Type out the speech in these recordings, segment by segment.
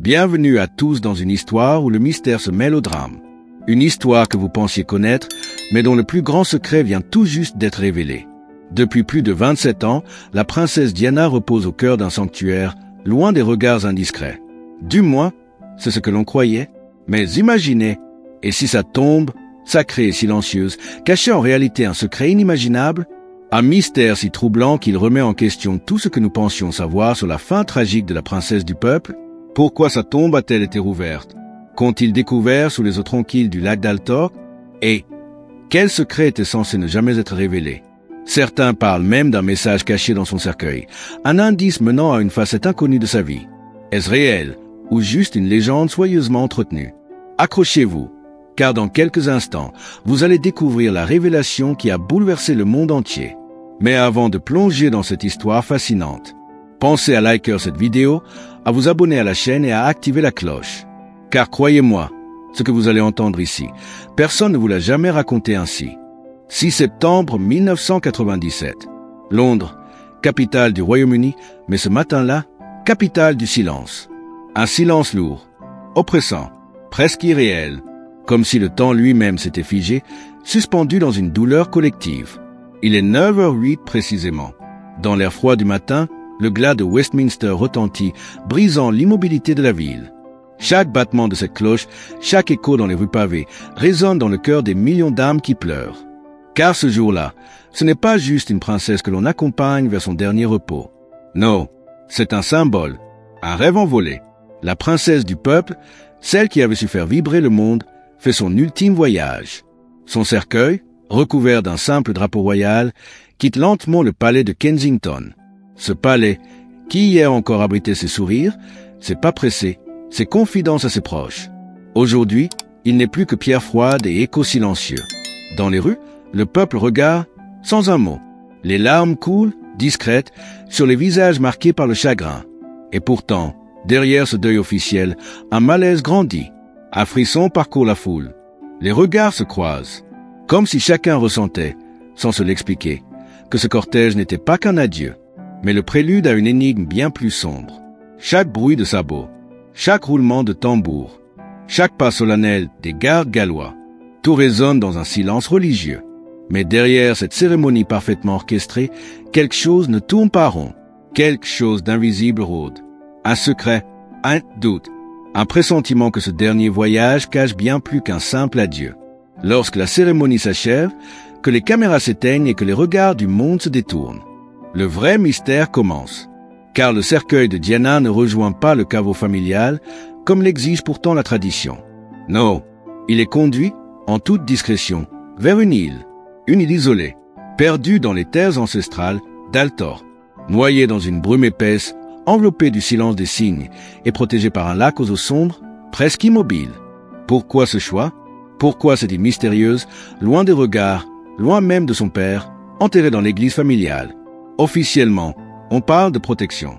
Bienvenue à tous dans une histoire où le mystère se mêle au drame. Une histoire que vous pensiez connaître, mais dont le plus grand secret vient tout juste d'être révélé. Depuis plus de 27 ans, la princesse Diana repose au cœur d'un sanctuaire, loin des regards indiscrets. Du moins, c'est ce que l'on croyait. Mais imaginez, et si sa tombe, sacrée et silencieuse, cachait en réalité un secret inimaginable, un mystère si troublant qu'il remet en question tout ce que nous pensions savoir sur la fin tragique de la princesse du peuple? Pourquoi sa tombe a-t-elle été rouverte? Qu'ont-ils découvert sous les eaux tranquilles du lac d'Altor? Et quel secret était censé ne jamais être révélé? Certains parlent même d'un message caché dans son cercueil, un indice menant à une facette inconnue de sa vie. Est-ce réel ou juste une légende soigneusement entretenue? Accrochez-vous, car dans quelques instants, vous allez découvrir la révélation qui a bouleversé le monde entier. Mais avant de plonger dans cette histoire fascinante, pensez à liker cette vidéo, à vous abonner à la chaîne et à activer la cloche. Car croyez-moi, ce que vous allez entendre ici, personne ne vous l'a jamais raconté ainsi. 6 septembre 1997. Londres, capitale du Royaume-Uni, mais ce matin-là, capitale du silence. Un silence lourd, oppressant, presque irréel, comme si le temps lui-même s'était figé, suspendu dans une douleur collective. Il est 9h08 précisément. Dans l'air froid du matin, le glas de Westminster retentit, brisant l'immobilité de la ville. Chaque battement de cette cloche, chaque écho dans les rues pavées, résonne dans le cœur des millions d'âmes qui pleurent. Car ce jour-là, ce n'est pas juste une princesse que l'on accompagne vers son dernier repos. Non, c'est un symbole, un rêve envolé. La princesse du peuple, celle qui avait su faire vibrer le monde, fait son ultime voyage. Son cercueil, recouvert d'un simple drapeau royal, quitte lentement le palais de Kensington. Ce palais, qui hier encore abritait ses sourires, s'est pas pressé, ses confidences à ses proches. Aujourd'hui, il n'est plus que pierre froide et écho silencieux. Dans les rues, le peuple regarde sans un mot. Les larmes coulent, discrètes, sur les visages marqués par le chagrin. Et pourtant, derrière ce deuil officiel, un malaise grandit. Un frisson parcourt la foule. Les regards se croisent, comme si chacun ressentait, sans se l'expliquer, que ce cortège n'était pas qu'un adieu, mais le prélude à une énigme bien plus sombre. Chaque bruit de sabots, chaque roulement de tambour, chaque pas solennel des gardes gallois, tout résonne dans un silence religieux. Mais derrière cette cérémonie parfaitement orchestrée, quelque chose ne tourne pas rond, quelque chose d'invisible rôde. Un secret, un doute, un pressentiment que ce dernier voyage cache bien plus qu'un simple adieu. Lorsque la cérémonie s'achève, que les caméras s'éteignent et que les regards du monde se détournent, le vrai mystère commence. Car le cercueil de Diana ne rejoint pas le caveau familial, comme l'exige pourtant la tradition. Non, il est conduit, en toute discrétion, vers une île isolée, perdue dans les terres ancestrales d'Altor, noyée dans une brume épaisse, enveloppée du silence des cygnes et protégée par un lac aux eaux sombres, presque immobile. Pourquoi ce choix? Pourquoi cette île mystérieuse, loin des regards, loin même de son père, enterrée dans l'église familiale? Officiellement, on parle de protection,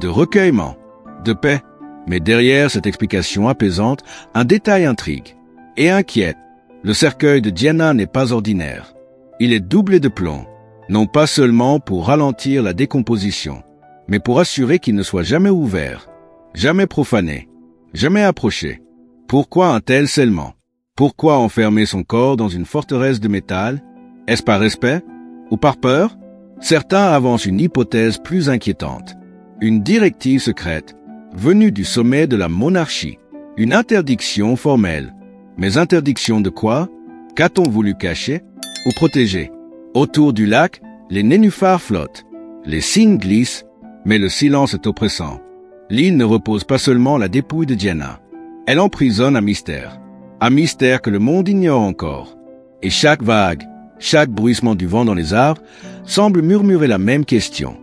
de recueillement, de paix. Mais derrière cette explication apaisante, un détail intrigue et inquiète. Le cercueil de Diana n'est pas ordinaire. Il est doublé de plomb, non pas seulement pour ralentir la décomposition, mais pour assurer qu'il ne soit jamais ouvert, jamais profané, jamais approché. Pourquoi un tel scellement? Pourquoi enfermer son corps dans une forteresse de métal? Est-ce par respect ou par peur? Certains avancent une hypothèse plus inquiétante. Une directive secrète, venue du sommet de la monarchie. Une interdiction formelle. Mais interdiction de quoi? Qu'a-t-on voulu cacher ou protéger? Autour du lac, les nénuphars flottent. Les cygnes glissent, mais le silence est oppressant. L'île ne repose pas seulement la dépouille de Diana. Elle emprisonne un mystère que le monde ignore encore. Et chaque vague, chaque bruissement du vent dans les arbres, semble murmurer la même question.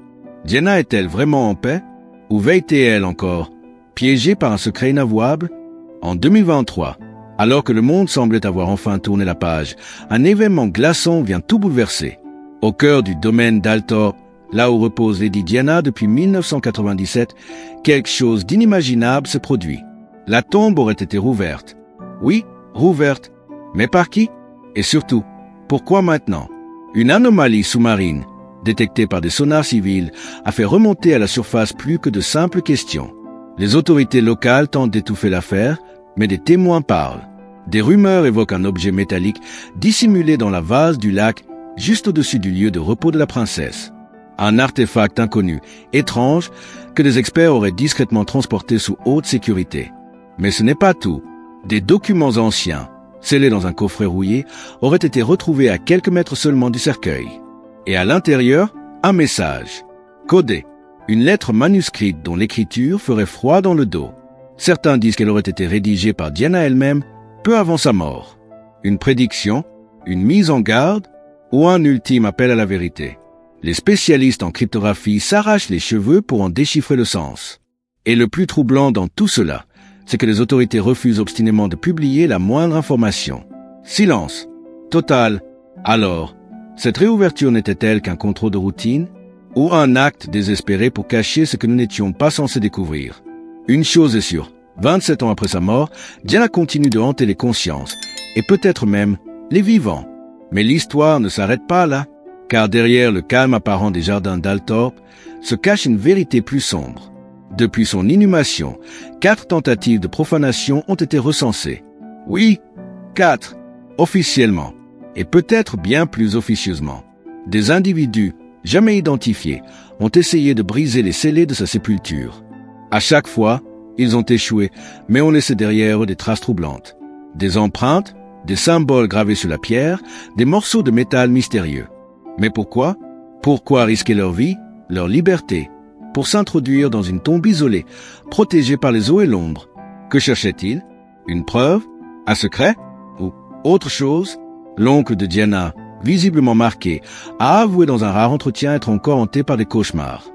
Diana est-elle vraiment en paix? Ou veille-t-elle encore, piégée par un secret inavouable? En 2023, alors que le monde semblait avoir enfin tourné la page, un événement glaçant vient tout bouleverser. Au cœur du domaine d'Altor, là où repose Lady Diana depuis 1997, quelque chose d'inimaginable se produit. La tombe aurait été rouverte. Oui, rouverte. Mais par qui? Et surtout, pourquoi maintenant? Une anomalie sous-marine, détectée par des sonars civils, a fait remonter à la surface plus que de simples questions. Les autorités locales tentent d'étouffer l'affaire, mais des témoins parlent. Des rumeurs évoquent un objet métallique dissimulé dans la vase du lac juste au-dessus du lieu de repos de la princesse. Un artefact inconnu, étrange, que des experts auraient discrètement transporté sous haute sécurité. Mais ce n'est pas tout. Des documents anciens, scellés dans un coffret rouillé, auraient été retrouvés à quelques mètres seulement du cercueil. Et à l'intérieur, un message, codé, une lettre manuscrite dont l'écriture ferait froid dans le dos. Certains disent qu'elle aurait été rédigée par Diana elle-même peu avant sa mort. Une prédiction, une mise en garde ou un ultime appel à la vérité. Les spécialistes en cryptographie s'arrachent les cheveux pour en déchiffrer le sens. Et le plus troublant dans tout cela, c'est que les autorités refusent obstinément de publier la moindre information. Silence total. Alors, cette réouverture n'était-elle qu'un contrôle de routine ou un acte désespéré pour cacher ce que nous n'étions pas censés découvrir? Une chose est sûre, 27 ans après sa mort, Diana continue de hanter les consciences, et peut-être même les vivants. Mais l'histoire ne s'arrête pas là, car derrière le calme apparent des jardins d'Althorp se cache une vérité plus sombre. Depuis son inhumation, 4 tentatives de profanation ont été recensées. Oui, 4, officiellement, et peut-être bien plus officieusement. Des individus, jamais identifiés, ont essayé de briser les scellés de sa sépulture. À chaque fois, ils ont échoué, mais ont laissé derrière eux des traces troublantes. Des empreintes, des symboles gravés sur la pierre, des morceaux de métal mystérieux. Mais pourquoi? Pourquoi risquer leur vie, leur liberté, pour s'introduire dans une tombe isolée, protégée par les eaux et l'ombre? Que cherchait-il? Une preuve? Un secret? Ou autre chose? L'oncle de Diana, visiblement marqué, a avoué dans un rare entretien être encore hanté par des cauchemars.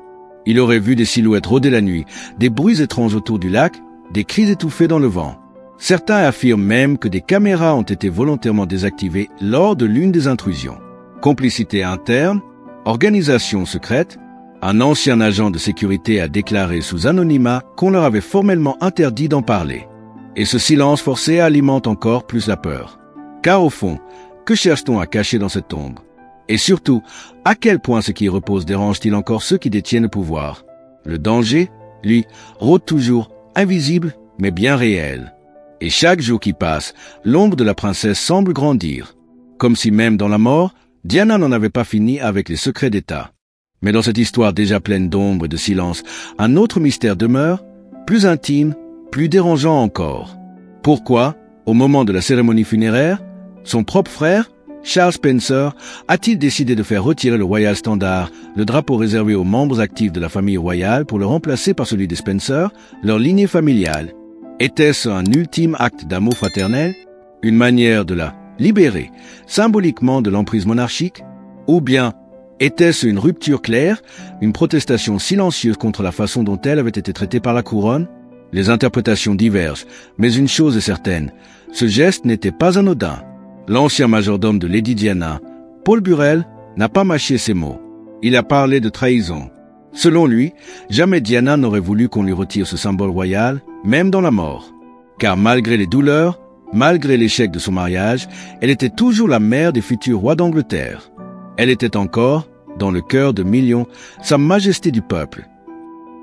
Il aurait vu des silhouettes rôder la nuit, des bruits étranges autour du lac, des cris étouffés dans le vent. Certains affirment même que des caméras ont été volontairement désactivées lors de l'une des intrusions. Complicité interne, organisation secrète, un ancien agent de sécurité a déclaré sous anonymat qu'on leur avait formellement interdit d'en parler. Et ce silence forcé alimente encore plus la peur. Car au fond, que cherche-t-on à cacher dans cette tombe? Et surtout, à quel point ce qui y repose dérange-t-il encore ceux qui détiennent le pouvoir? Le danger, lui, rôde toujours, invisible, mais bien réel. Et chaque jour qui passe, l'ombre de la princesse semble grandir. Comme si même dans la mort, Diana n'en avait pas fini avec les secrets d'État. Mais dans cette histoire déjà pleine d'ombre et de silence, un autre mystère demeure, plus intime, plus dérangeant encore. Pourquoi, au moment de la cérémonie funéraire, son propre frère, Charles Spencer, a-t-il décidé de faire retirer le Royal Standard, le drapeau réservé aux membres actifs de la famille royale, pour le remplacer par celui des Spencer, leur lignée familiale? Était-ce un ultime acte d'amour fraternel? Une manière de la libérer, symboliquement de l'emprise monarchique? Ou bien, était-ce une rupture claire, une protestation silencieuse contre la façon dont elle avait été traitée par la couronne? Les interprétations divergent, mais une chose est certaine, ce geste n'était pas anodin. L'ancien majordome de Lady Diana, Paul Burrell, n'a pas mâché ses mots. Il a parlé de trahison. Selon lui, jamais Diana n'aurait voulu qu'on lui retire ce symbole royal, même dans la mort. Car malgré les douleurs, malgré l'échec de son mariage, elle était toujours la mère des futurs rois d'Angleterre. Elle était encore, dans le cœur de millions, sa majesté du peuple.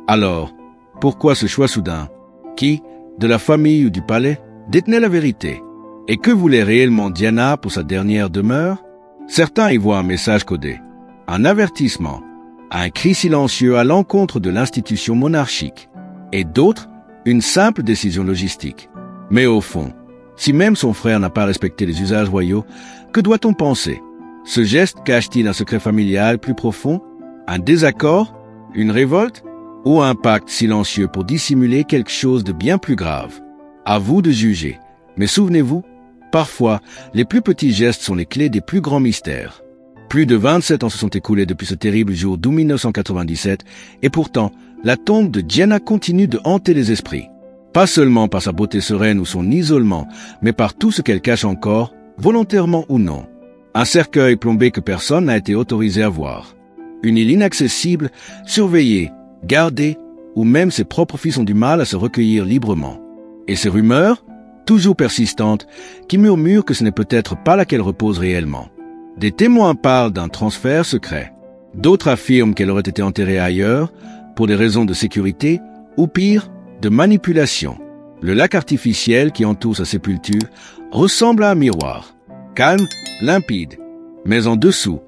Alors, pourquoi ce choix soudain? Qui, de la famille ou du palais, détenait la vérité? Et que voulait réellement Diana pour sa dernière demeure? Certains y voient un message codé, un avertissement, un cri silencieux à l'encontre de l'institution monarchique, et d'autres, une simple décision logistique. Mais au fond, si même son frère n'a pas respecté les usages royaux, que doit-on penser? Ce geste cache-t-il un secret familial plus profond, un désaccord, une révolte, ou un pacte silencieux pour dissimuler quelque chose de bien plus grave? À vous de juger. Mais souvenez-vous, parfois, les plus petits gestes sont les clés des plus grands mystères. Plus de 27 ans se sont écoulés depuis ce terrible jour d'août 1997, et pourtant, la tombe de Diana continue de hanter les esprits. Pas seulement par sa beauté sereine ou son isolement, mais par tout ce qu'elle cache encore, volontairement ou non. Un cercueil plombé que personne n'a été autorisé à voir. Une île inaccessible, surveillée, gardée, où même ses propres filles ont du mal à se recueillir librement. Et ces rumeurs, toujours persistantes, qui murmurent que ce n'est peut-être pas là qu'elle repose réellement. Des témoins parlent d'un transfert secret. D'autres affirment qu'elle aurait été enterrée ailleurs, pour des raisons de sécurité, ou pire, de manipulation. Le lac artificiel qui entoure sa sépulture ressemble à un miroir. Calme, limpide. Mais en dessous,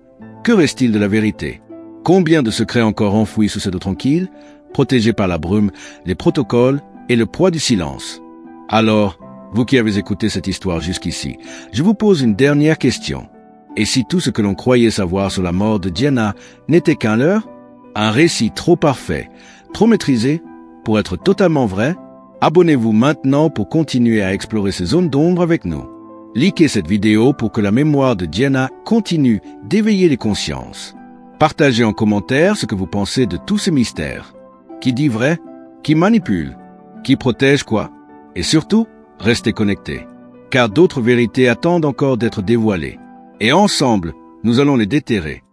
que reste-t-il de la vérité? Combien de secrets encore enfouis sous cette eau tranquille, protégés par la brume, les protocoles et le poids du silence? Alors, vous qui avez écouté cette histoire jusqu'ici, je vous pose une dernière question. Et si tout ce que l'on croyait savoir sur la mort de Diana n'était qu'un leurre? Un récit trop parfait, trop maîtrisé, pour être totalement vrai? Abonnez-vous maintenant pour continuer à explorer ces zones d'ombre avec nous. Likez cette vidéo pour que la mémoire de Diana continue d'éveiller les consciences. Partagez en commentaire ce que vous pensez de tous ces mystères. Qui dit vrai? Qui manipule? Qui protège quoi? Et surtout, restez connectés, car d'autres vérités attendent encore d'être dévoilées. Et ensemble, nous allons les déterrer.